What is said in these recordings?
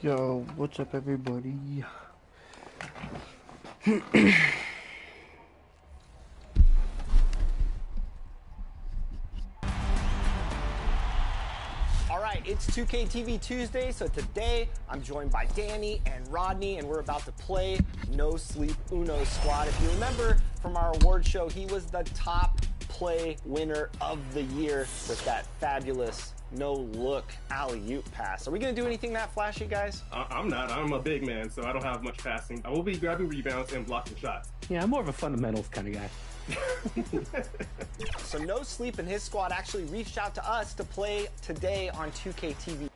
Yo, what's up, everybody? All right, it's 2K TV Tuesday, so today I'm joined by Danny and Rodney, and we're about to play No Sleep Uno Squad. If you remember from our award show, he was the top play winner of the year with that fabulous no-look alley-oop pass. Are we going to do anything that flashy, guys? I'm not. I'm a big man, so I don't have much passing. I will be grabbing rebounds and blocking shots. Yeah, I'm more of a fundamentals kind of guy. So No Sleep and his squad actually reached out to us to play today on 2K TV.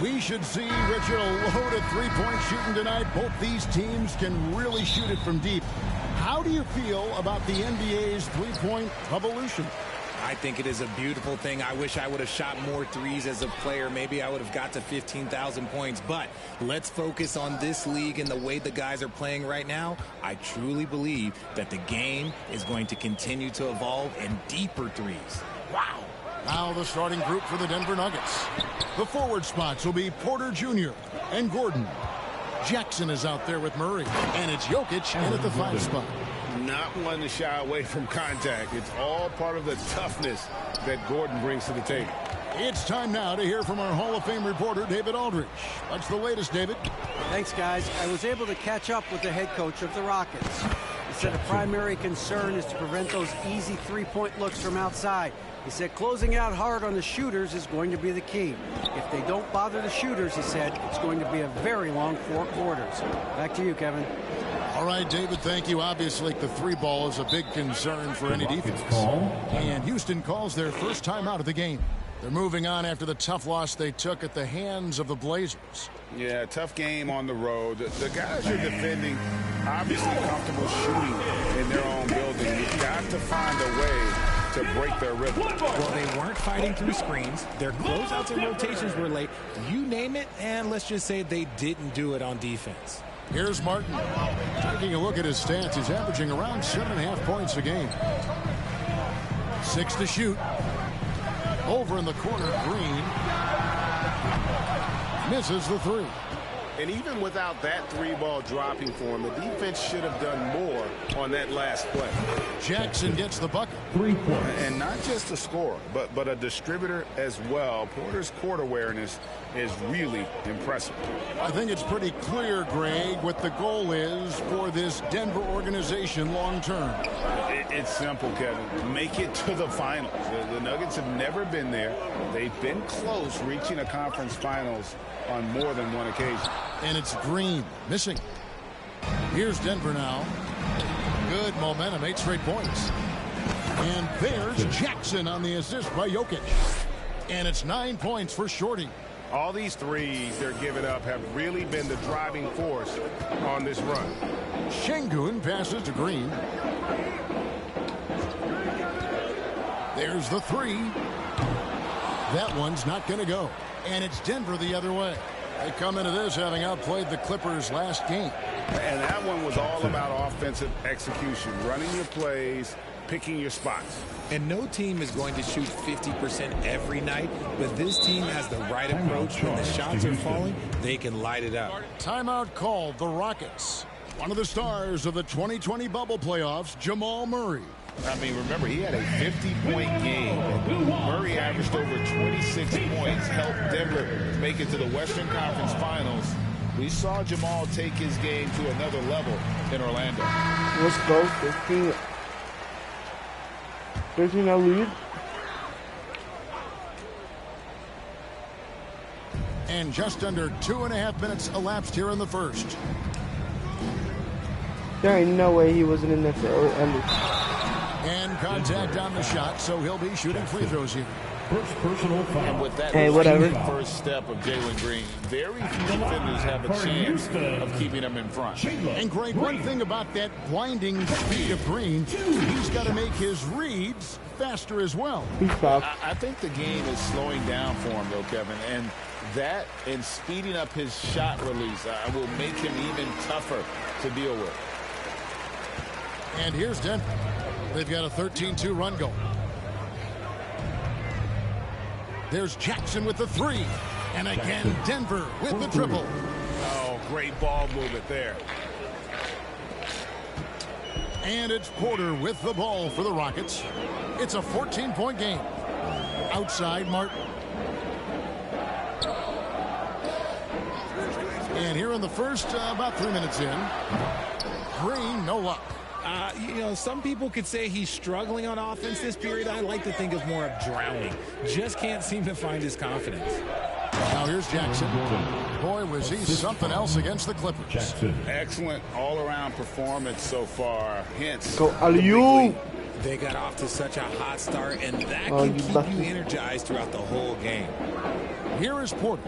We should see Richard a load of three-point shooting tonight. Both these teams can really shoot it from deep. How do you feel about the NBA's three-point revolution? I think it is a beautiful thing. I wish I would have shot more threes as a player. Maybe I would have got to 15,000 points. But let's focus on this league and the way the guys are playing right now. I truly believe that the game is going to continue to evolve in deeper threes. Wow. Now the starting group for the Denver Nuggets. The forward spots will be Porter Jr. and Gordon. Jackson is out there with Murray. And it's Jokic in at the 5 spot. Not one to shy away from contact. It's all part of the toughness that Gordon brings to the table. It's time now to hear from our Hall of Fame reporter, David Aldridge. What's the latest, David? Thanks, guys. I was able to catch up with the head coach of the Rockets. He said a primary concern is to prevent those easy three-point looks from outside. He said closing out hard on the shooters is going to be the key. If they don't bother the shooters, he said, it's going to be a very long 4 quarters. Back to you, Kevin. All right, David, thank you. Obviously, the 3 ball is a big concern for any defense. And Houston calls their first time out of the game. They're moving on after the tough loss they took at the hands of the Blazers. Yeah, tough game on the road. The guys are defending, obviously comfortable shooting in their own building. You've got to find a way to break their rhythm. Well, they weren't fighting through screens. Their closeouts and rotations were late. You name it, and let's just say they didn't do it on defense. Here's Martin. Taking a look at his stats, he's averaging around 7.5 points a game. 6 to shoot. Over in the corner, Green. Misses the 3. And even without that 3-ball dropping for him, the defense should have done more on that last play. Jackson gets the bucket. 3 points. And not just a scorer, but a distributor as well. Porter's court awareness is really impressive. I think it's pretty clear, Greg, what the goal is for this Denver organization long term. It's simple, Kevin. Make it to the finals. The Nuggets have never been there. They've been close reaching a conference finals on more than one occasion. And it's Green missing. Here's Denver now. Good momentum, 8 straight points. And there's Jackson on the assist by Jokic. And it's 9 points for Shorty. All these threes they're giving up have really been the driving force on this run. Şengün passes to Green. There's the 3. That one's not going to go. And it's Denver the other way. They come into this having outplayed the Clippers last game. And that one was all about offensive execution, running your plays, picking your spots. And no team is going to shoot 50% every night, but this team has the right approach. When the shots are falling, they can light it up. Timeout called, the Rockets. One of the stars of the 2020 bubble playoffs, Jamal Murray. I mean, remember, he had a 50-point game. Murray averaged over 26 points, helped Denver make it to the Western Conference Finals. We saw Jamal take his game to another level in Orlando. Let's go. 13 I lead. And just under 2.5 minutes elapsed here in the first. There ain't no way he wasn't in there for under. And contact on the shot, so he'll be shooting free throws here. First personal foul. And with that, hey, whatever. First step of Jalen Green, very few defenders have a chance of keeping him in front. And Greg, one thing about that blinding speed of Green, he's got to make his reads faster as well. He's fast. I think the game is slowing down for him, though, Kevin, and that and speeding up his shot release will make him even tougher to deal with. And here's Denver. They've got a 13-2 run going. There's Jackson with the three. And again, Denver with the triple. Oh, great ball movement there. And it's Porter with the ball for the Rockets. It's a 14-point game. Outside, Martin. And here in the first, about 3 minutes in, Green, no luck. You know, some people could say he's struggling on offense this period. I like to think of more of drowning. Just can't seem to find his confidence. Now here's Jackson. Boy, was he something else against the Clippers. Excellent all-around performance so far. Hence, Go alley-oop. They got off to such a hot start, and that can keep you energized throughout the whole game. Here is Porter.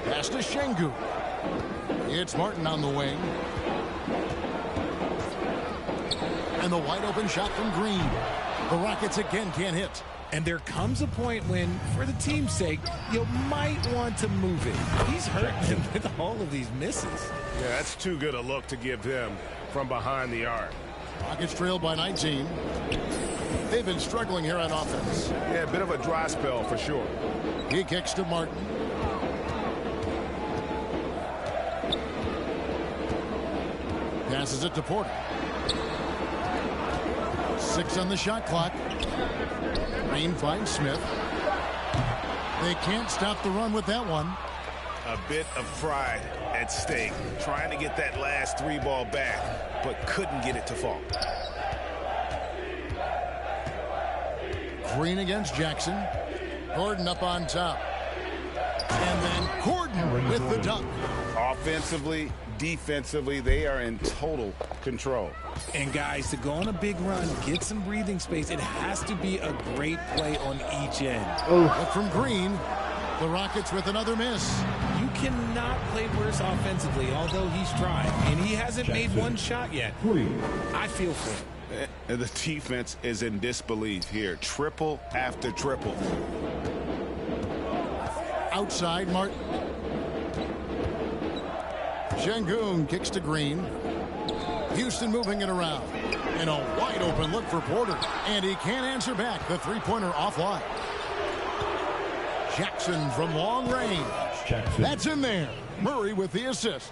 Pass to Şengün. It's Martin on the wing. And the wide open shot from Green. The Rockets again can't hit. And there comes a point when, for the team's sake, you might want to move it. He's hurting them with all of these misses. Yeah, that's too good a look to give him from behind the arc. Rockets trailed by 19. They've been struggling here on offense. Yeah, a bit of a dry spell for sure. He kicks to Martin. Passes it to Porter. 6 on the shot clock. Green finds Smith. They can't stop the run with that one. A bit of pride at stake, trying to get that last three ball back, but couldn't get it to fall. Green against Jackson. Gordon up on top. And then Gordon with the dunk. offensively, defensively, they are in total control. And guys, to go on a big run, get some breathing space, it has to be a great play on each end. Look from Green. The Rockets with another miss. You cannot play worse offensively, although he's tried. And he hasn't made one shot yet. I feel for him. And the defense is in disbelief here. Triple after triple. Outside, Martin. Şengün kicks to Green. Houston moving it around. And a wide open look for Porter. And he can't answer back. The three-pointer offline. Jackson from long range. That's in there. Murray with the assist.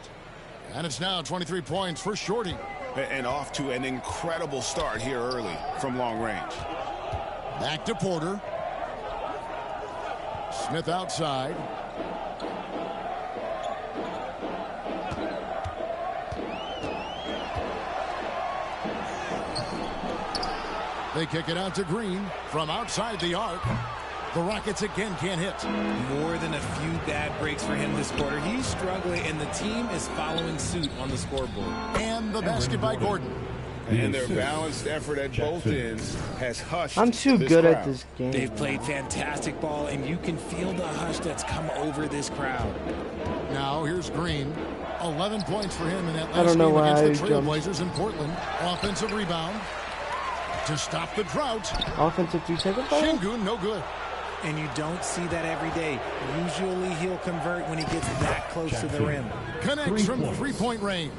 And it's now 23 points for Shorty. And off to an incredible start here early from long range. Back to Porter. Smith outside. They kick it out to Green from outside the arc. The Rockets again can't hit. More than a few bad breaks for him this quarter. He's struggling, and the team is following suit on the scoreboard. And the basket by Gordon. And their balanced effort at both ends has hushed. I'm too good at this game. They've played fantastic ball, and you can feel the hush that's come over this crowd. Now here's Green. 11 points for him in that I last don't know game why against I the jumped. Trailblazers in Portland. Offensive rebound to stop the drought. Offensive 3-second ball? Şengün no good. And you don't see that every day. Usually he'll convert when he gets that close to the rim. Connects from three-point range.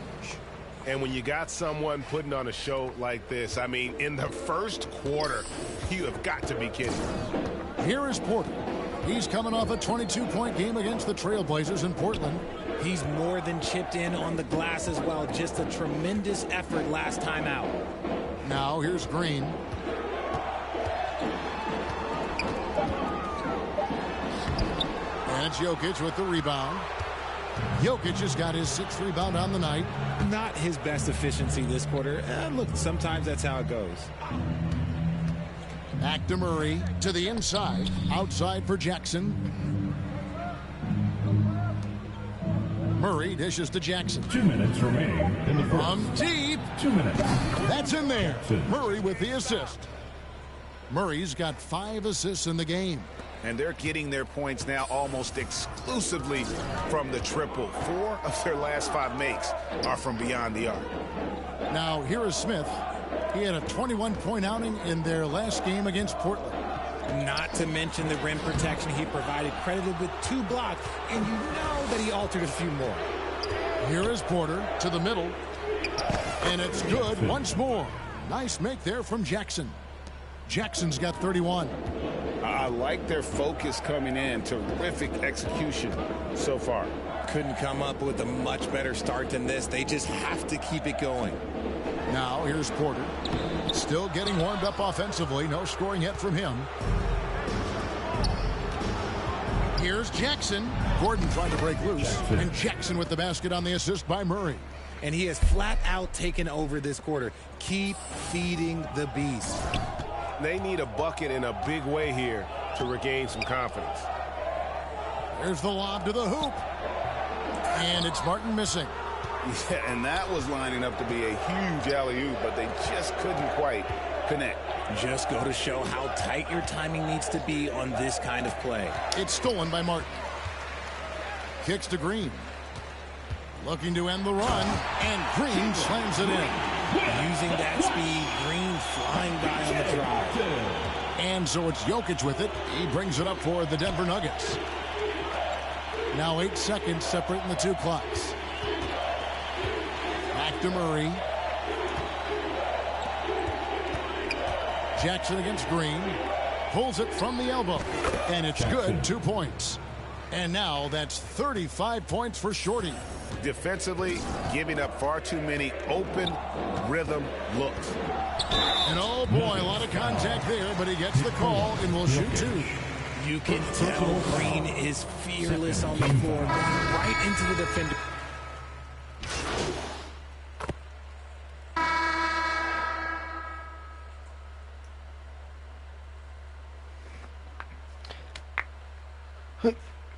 And when you got someone putting on a show like this, I mean, in the first quarter, you have got to be kidding. Here is Porter. He's coming off a 22-point game against the Trailblazers in Portland. He's more than chipped in on the glass as well. Just a tremendous effort last time out. Now here's Green. And it's Jokic with the rebound. Jokic has got his 6th rebound on the night. Not his best efficiency this quarter. Look, sometimes that's how it goes. Back to Murray to the inside. Outside for Jackson. Murray dishes to Jackson. 2 minutes remaining in the first. From deep. 2 minutes. That's in there. Murray with the assist. Murray's got 5 assists in the game. And they're getting their points now almost exclusively from the triple. 4 of their last 5 makes are from beyond the arc. Now here is Smith. He had a 21-point outing in their last game against Portland. Not to mention the rim protection he provided, credited with 2 blocks, and you know that he altered a few more. Here is Porter to the middle. And it's good once more. Nice make there from Jackson. Jackson's got 31. I like their focus coming in. Terrific execution so far. Couldn't come up with a much better start than this. They just have to keep it going. Now here's Porter. Still getting warmed up offensively. No scoring yet from him. Here's Jackson. Gordon trying to break loose. And Jackson with the basket on the assist by Murray. And he has flat out taken over this quarter. Keep feeding the beast. They need a bucket in a big way here to regain some confidence. There's the lob to the hoop. And it's Martin missing. Yeah, and that was lining up to be a huge alley-oop, but they just couldn't quite connect. Just go to show how tight your timing needs to be on this kind of play. It's stolen by Martin. Kicks to Green. Looking to end the run, and Green slams it in. Using that speed, Green flying by on the drive. And so it's Jokic with it. He brings it up for the Denver Nuggets. Now 8 seconds separating the 2 clocks. Back to Murray. Jackson against Green. Pulls it from the elbow. And it's good. 2 points. And now that's 35 points for Shorty. Defensively, giving up far too many open rhythm looks. And oh boy, a lot of contact there, but he gets the call and will shoot 2. You can tell Green is fearless on the floor, going right into the defender.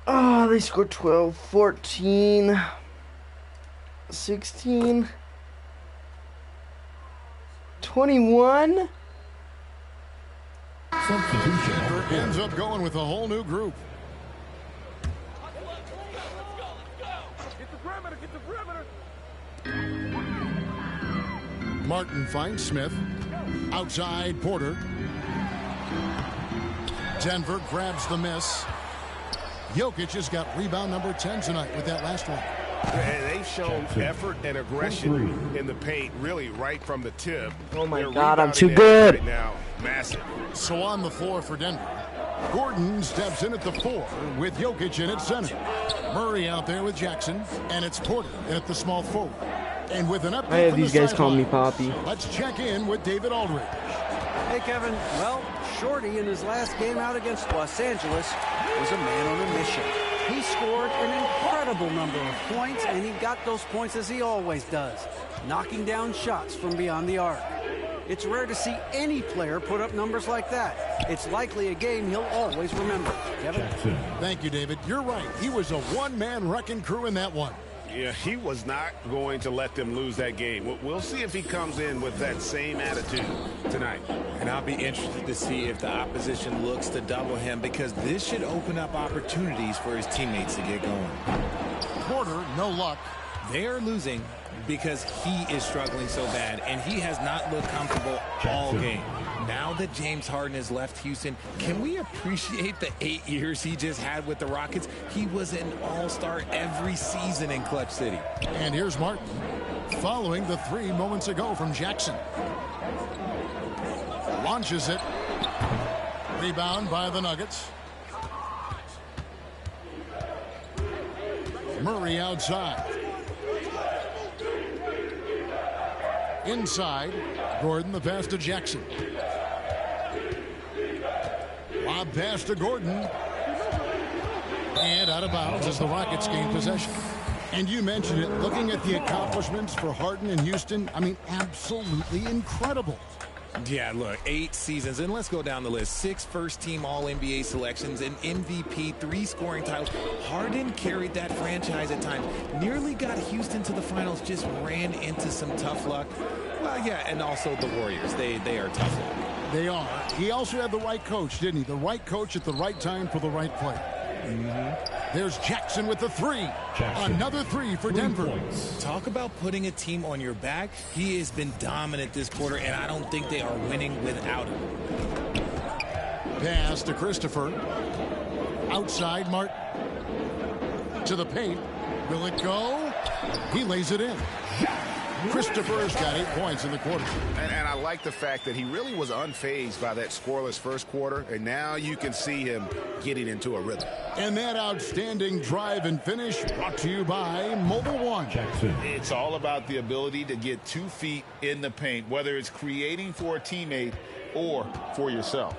Oh, they scored 12, 14, 16, 21. Substitution. Ends up going with a whole new group. Martin finds Smith. Outside, Porter. Denver grabs the miss. Jokic has got rebound number 10 tonight with that last one. And they've shown effort and aggression in the paint, really right from the tip. Oh my They're God, I'm rebounding too that good. right now, massive. So on the floor for Denver. Gordon steps in at the 4 with Jokic in at center. Murray out there with Jackson, and it's Porter at the small forward. And with an update I have from these the guys call me sidelines, Poppy. let's check in with David Aldridge. Hey, Kevin. Well, Shorty in his last game out against Los Angeles was a man on a mission. He scored an incredible number of points, and he got those points as he always does, knocking down shots from beyond the arc. It's rare to see any player put up numbers like that. It's likely a game he'll always remember. Kevin? Thank you, David. You're right. He was a one-man wrecking crew in that one. Yeah, he was not going to let them lose that game. We'll see if he comes in with that same attitude tonight. And I'll be interested to see if the opposition looks to double him, because this should open up opportunities for his teammates to get going. Porter, no luck. They are losing because he is struggling so bad, and he has not looked comfortable all game. Now that James Harden has left Houston, can we appreciate the 8 years he just had with the Rockets? He was an all-star every season in Clutch City. And here's Martin, following the 3 moments ago from Jackson. Launches it. Rebound by the Nuggets. Murray outside. Inside, Gordon, the pass to Jackson. Lob pass to Gordon. And out of bounds as the Rockets gain possession. And you mentioned it, looking at the accomplishments for Harden and Houston, I mean, absolutely incredible. Yeah, look, 8 seasons, and let's go down the list. 6 first-team All-NBA selections, an MVP, 3 scoring titles. Harden carried that franchise at times. Nearly got Houston to the finals, just ran into some tough luck. Well, yeah, and also the Warriors. They are tough luck. They are. He also had the right coach, didn't he? The right coach at the right time for the right play. There's Jackson with the 3. Another 3 for Denver. Talk about putting a team on your back. He has been dominant this quarter, and I don't think they are winning without him. Pass to Christopher. Outside, Martin. To the paint. Will it go? He lays it in. Christopher's got 8 points in the quarter. And I like the fact that he really was unfazed by that scoreless first quarter, and now you can see him getting into a rhythm. And that outstanding drive and finish brought to you by Mobile One. Jackson. It's all about the ability to get 2 feet in the paint, whether it's creating for a teammate or for yourself.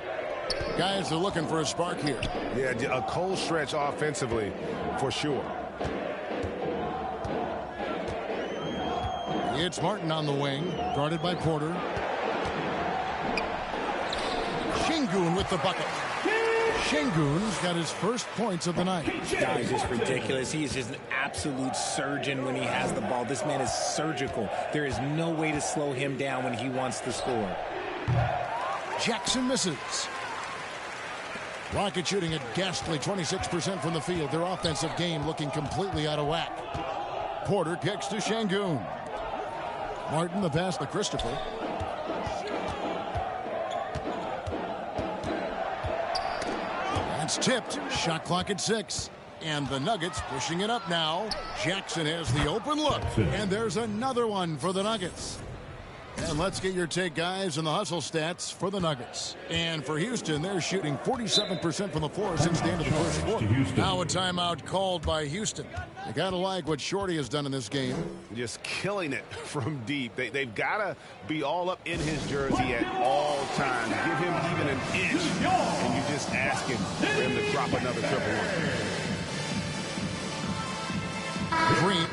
Guys are looking for a spark here. Yeah, a cold stretch offensively for sure. It's Martin on the wing, guarded by Porter. Şengün with the bucket. Şengün's got his first points of the night. Guy is just ridiculous. He is just an absolute surgeon when he has the ball. This man is surgical. There is no way to slow him down when he wants to score. Jackson misses. Rocket shooting at ghastly 26% from the field. Their offensive game looking completely out of whack. Porter kicks to Şengün. Martin the pass to Christopher. That's tipped. Shot clock at 6. And the Nuggets pushing it up now. Jackson has the open look. And there's another one for the Nuggets. And let's get your take, guys, on the hustle stats for the Nuggets. And for Houston, they're shooting 47% from the floor since the end of the first quarter. Now a timeout called by Houston. You got to like what Shorty has done in this game. Just killing it from deep. They've got to be all up in his jersey at all times. Give him even an inch, and you just ask him for him to drop another triple one. Green.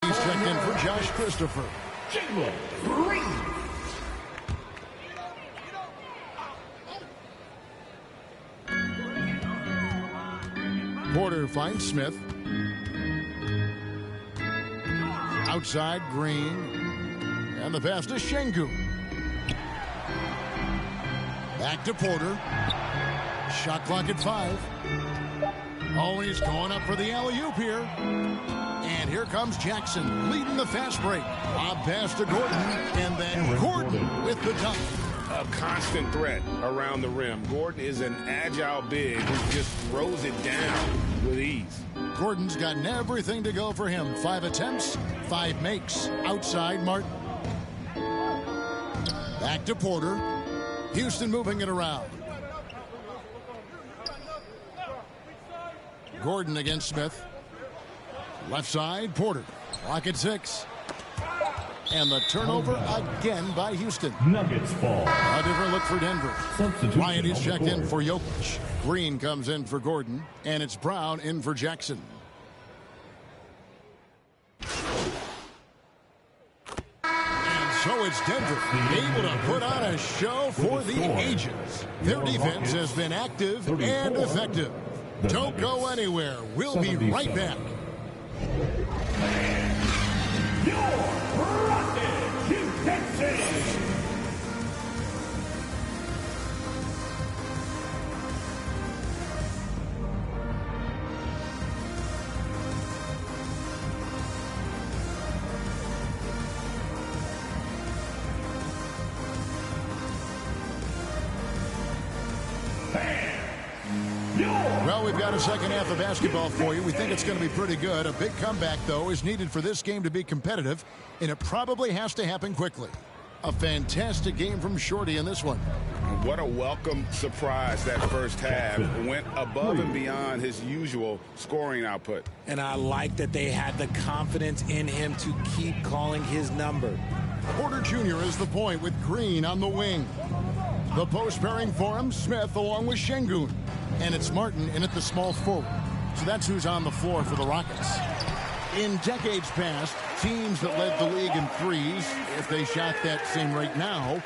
He's checked in for Josh Christopher. Porter finds Smith. Outside, Green. And the pass to Şengün. Back to Porter. Shot clock at 5. Oh, he's going up for the alley-oop here. And here comes Jackson leading the fast break. Lob pass to Gordon. And then Gordon with the dunk. A constant threat around the rim. Gordon is an agile big who just throws it down with ease. Gordon's gotten everything to go for him. 5 attempts, 5 makes. Outside, Martin. Back to Porter. Houston moving it around. Gordon against Smith. Left side, Porter. Clock at 6. And the turnover again by Houston. Nuggets ball. A different look for Denver. Substitution Ryan is on the checked in court. for Jokic. Green comes in for Gordon. And it's Brown in for Jackson. And so it's Denver able to put on a show for the ages. Their defense has been active and effective. Don't go anywhere. We'll be right back. Your Rockets, Houston City. Well, we've got a second half of basketball for you. We think it's going to be pretty good. A big comeback, though, is needed for this game to be competitive, and it probably has to happen quickly. A fantastic game from Shorty in this one. What a welcome surprise that first half. Went above and beyond his usual scoring output. And I like that they had the confidence in him to keep calling his number. Porter Jr. is the point with Green on the wing. The post pairing for him, Smith along with Şengün. And it's Martin in at the small forward. So that's who's on the floor for the Rockets. In decades past, teams that led the league in threes, if they shot that same rate now,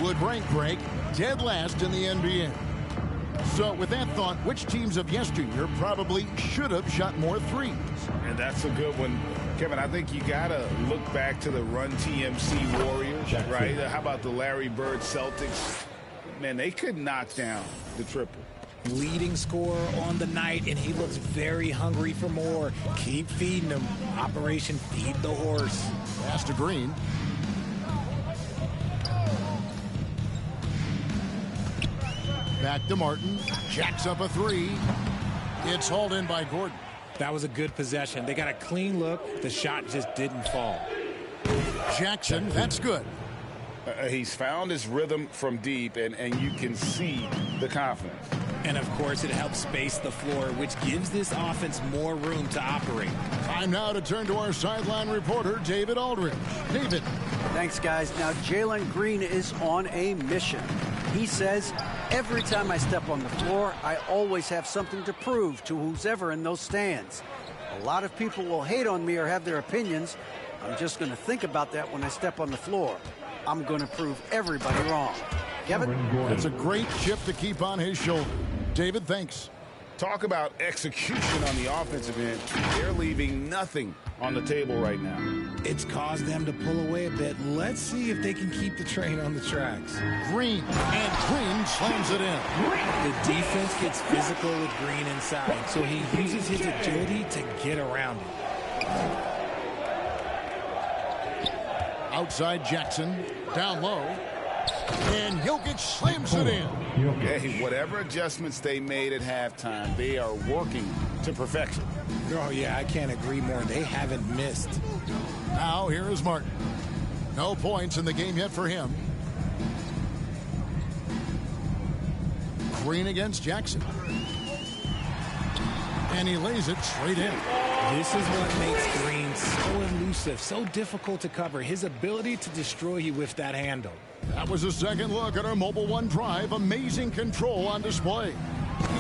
would break dead last in the NBA. So with that thought, which teams of yesteryear probably should have shot more threes? And that's a good one. Kevin, I think you got to look back to the Run TMC Warriors, right? How about the Larry Bird Celtics? Man, they could knock down the triple. Leading scorer on the night, and he looks very hungry for more. Keep feeding him. Operation Feed the Horse. Pass to Green. Back to Martin. Jacks up a three. It's hauled in by Gordon. That was a good possession. They got a clean look. The shot just didn't fall. Jackson, that's good. He's found his rhythm from deep, and you can see the confidence. And, of course, it helps space the floor, which gives this offense more room to operate. Time now to turn to our sideline reporter, David Aldridge. David. Thanks, guys. Now, Jalen Green is on a mission. He says, every time I step on the floor, I always have something to prove to who's ever in those stands. A lot of people will hate on me or have their opinions. I'm just going to think about that when I step on the floor. I'm going to prove everybody wrong. Kevin? It's a great chip to keep on his shoulder. David, thanks. Talk about execution on the offensive end. They're leaving nothing on the table right now. It's caused them to pull away a bit. Let's see if they can keep the train on the tracks. Green, and Green slams it in. The defense gets physical with Green inside, so he uses his agility to get around it. Outside Jackson, down low, and Jokic slams it in. Hey, whatever adjustments they made at halftime, they are working to perfection. Oh, yeah, I can't agree more. They haven't missed. Now, here is Martin. No points in the game yet for him. Green against Jackson. And he lays it straight in. This is what makes Green so elusive, so difficult to cover. His ability to destroy you with that handle. That was a second look at our Mobile One Drive. Amazing control on display.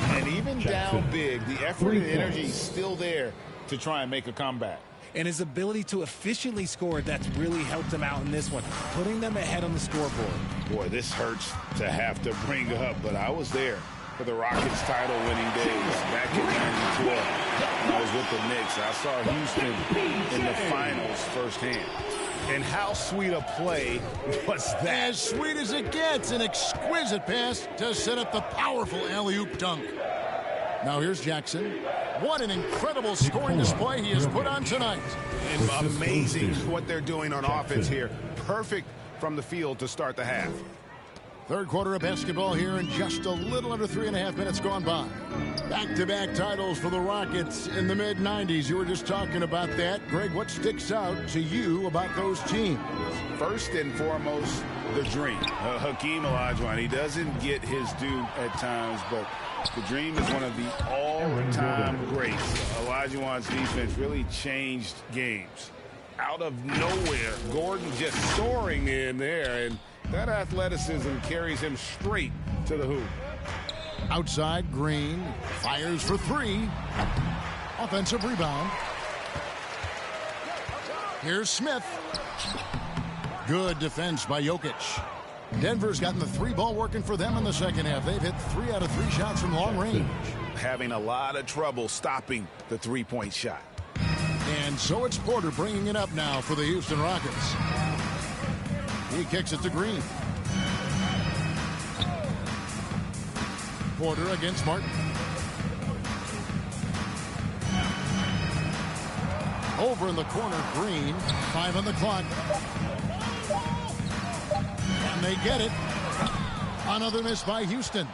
And even down big, the effort and energy is still there to try and make a comeback. And his ability to efficiently score, that's really helped him out in this one, putting them ahead on the scoreboard. Boy, this hurts to have to bring up, but I was there for the Rockets title-winning days back in '94. I was with the Knicks. I saw Houston in the finals firsthand. And how sweet a play was that? As sweet as it gets, an exquisite pass to set up the powerful alley-oop dunk. Now here's Jackson. What an incredible scoring display he has put on tonight. And amazing what they're doing on offense here. Perfect from the field to start the half. Third quarter of basketball here, and just a little under 3.5 minutes gone by. Back-to-back titles for the Rockets in the mid-90s. You were just talking about that. Greg, what sticks out to you about those teams? First and foremost, the dream. Hakeem Olajuwon, he doesn't get his due at times, but the dream is one of the all-time greats. Olajuwon's defense really changed games. out of nowhere. Gordon just soaring in there, and that athleticism carries him straight to the hoop. Outside, Green fires for three. Offensive rebound. Here's Smith. Good defense by Jokic. Denver's gotten the three ball working for them in the second half. They've hit 3 out of 3 shots from long range. Having a lot of trouble stopping the three-point shot. And so it's Porter bringing it up now for the Houston Rockets. He kicks it to Green. Porter against Martin. Over in the corner, Green. 5 on the clock. And they get it. Another miss by Houston.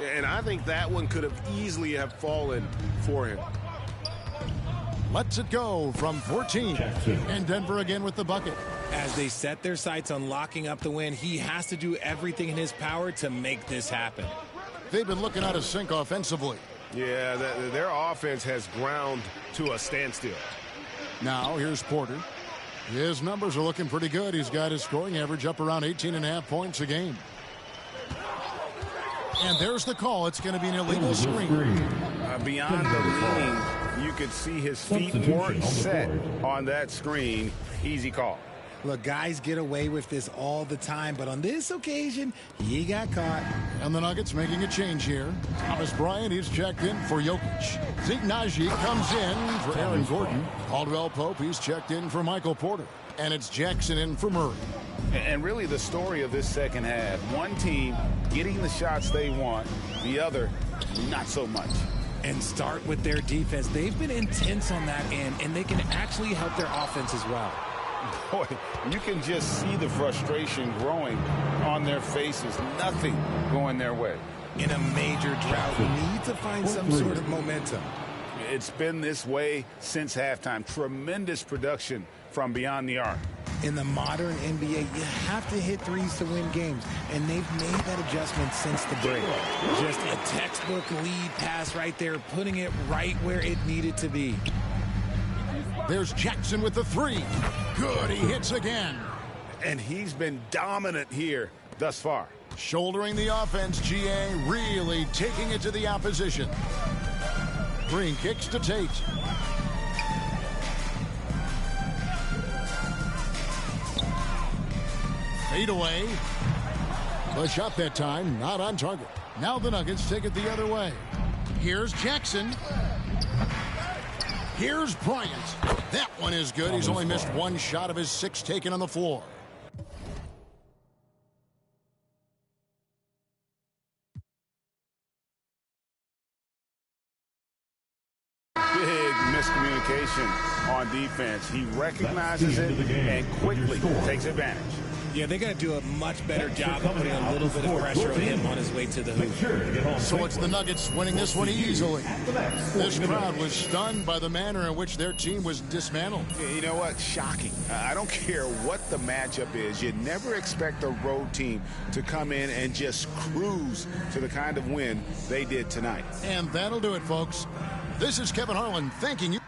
And I think that one could have easily have fallen for him. Lets it go from 14. And Denver again with the bucket. As they set their sights on locking up the win, he has to do everything in his power to make this happen. They've been looking out of sync offensively. Yeah, their offense has ground to a standstill. Now here's Porter. His numbers are looking pretty good. He's got his scoring average up around 18.5 points a game. And there's the call. It's going to be an illegal screen. Beyond the leaning, you could see his feet weren't set on that screen. Easy call. Look, guys get away with this all the time, but on this occasion, he got caught. And the Nuggets making a change here. Thomas Bryant, he's checked in for Jokic. Zeke Naji comes in for Aaron Gordon. Caldwell Pope, he's checked in for Michael Porter. And it's Jackson in for Murray. And really the story of this second half, one team getting the shots they want, the other not so much. And start with their defense. They've been intense on that end, and they can actually help their offense as well. Boy, you can just see the frustration growing on their faces. Nothing going their way. In a major drought, we need to find some sort of momentum. It's been this way since halftime. Tremendous production from beyond the arc. In the modern NBA, you have to hit threes to win games, and they've made that adjustment since the break. Just a textbook lead pass right there, putting it right where it needed to be. There's Jackson with the three. Good, he hits again. And he's been dominant here thus far. Shouldering the offense, GA really taking it to the opposition. Green kicks to Tate. Fade away. The shot that time, not on target. Now the Nuggets take it the other way. Here's Jackson. Here's Bryant. That one is good. He's only missed 1 shot of his 6 taken on the floor. Big miscommunication on defense. He recognizes it and quickly takes advantage. Yeah, they got to do a much better job of putting a little bit of pressure on him on his way to the hoop. So it's the Nuggets winning this one easily. This crowd was stunned by the manner in which their team was dismantled. You know what? Shocking. I don't care what the matchup is. You never expect a road team to come in and just cruise to the kind of win they did tonight. And that'll do it, folks. This is Kevin Harlan thanking you.